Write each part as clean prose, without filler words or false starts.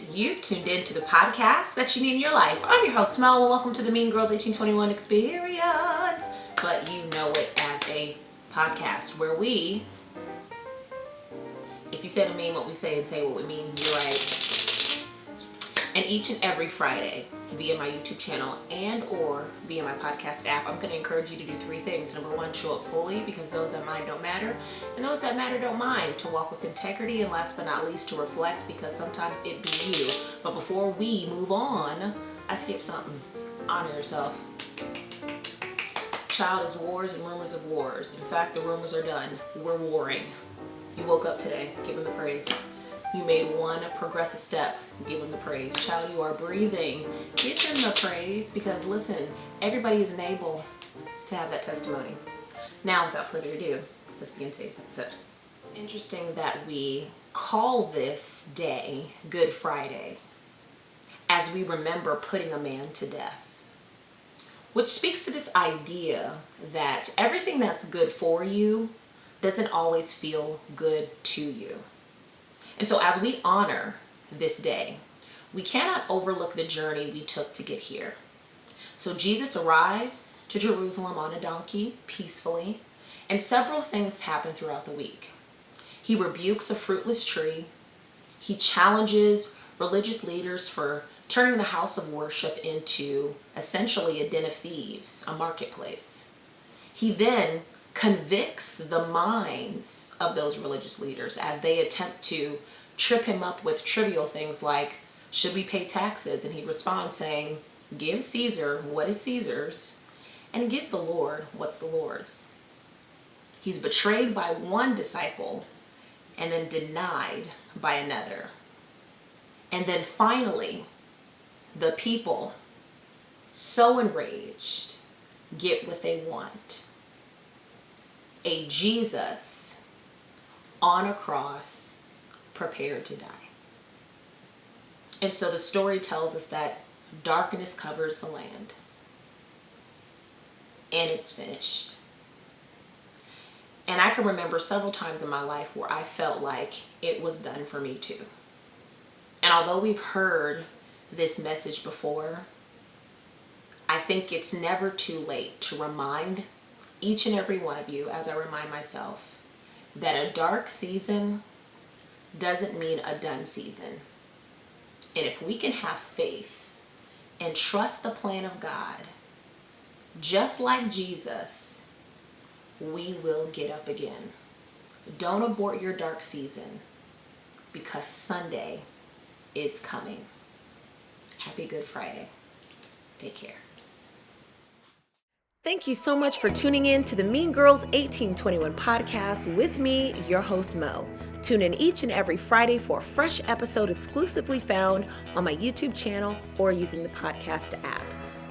right, you've tuned in to the podcast that you need in your life. I'm your host, Mel, and welcome to the Mean Girls 1821 Experience, but you know it as a podcast where we, if you say to mean what we say and say what we mean, you're right. And each and every Friday, via my YouTube channel and or via my podcast app, I'm going to encourage you to do three things. Number one, show up fully, because those that mind don't matter, and those that matter don't mind. To walk with integrity, and last but not least, to reflect, because sometimes it be you. But before we move on, I skipped something. Honor yourself. Child is wars and rumors of wars. In fact, the rumors are done. We're warring. You woke up today. Give him the praise. You made one progressive step. Give him the praise. Child, you are breathing. Give him the praise, because listen, everybody isn't able to have that testimony. Now, without further ado, let's begin today's episode. Interesting that we call this day Good Friday, as we remember putting a man to death, which speaks to this idea that everything that's good for you doesn't always feel good to you. And so as we honor this day, we cannot overlook the journey we took to get here. So Jesus arrives to Jerusalem on a donkey, peacefully, and several things happen throughout the week. He rebukes a fruitless tree. He challenges religious leaders for turning the house of worship into essentially a den of thieves, a marketplace. He then convicts the minds of those religious leaders as they attempt to trip him up with trivial things like, should we pay taxes? And he responds saying, give Caesar what is Caesar's, and give the Lord what's the Lord's. He's betrayed by one disciple and then denied by another. And then finally, the people, so enraged, get what they want. A Jesus on a cross, prepared to die. And so the story tells us that darkness covers the land, and it's finished. And I can remember several times in my life where I felt like it was done for me too. And although we've heard this message before, I think it's never too late to remind each and every one of you, as I remind myself, that a dark season doesn't mean a done season. And if we can have faith and trust the plan of God, just like Jesus, we will get up again. Don't abort your dark season, because Sunday is coming. Happy Good Friday. Take care. Thank you so much for tuning in to the Mean Girls 1821 podcast with me, your host, Mo. Tune in each and every Friday for a fresh episode exclusively found on my YouTube channel or using the podcast app.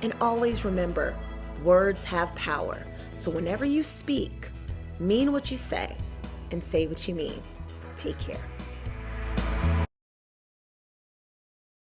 And always remember, words have power. So whenever you speak, mean what you say and say what you mean. Take care.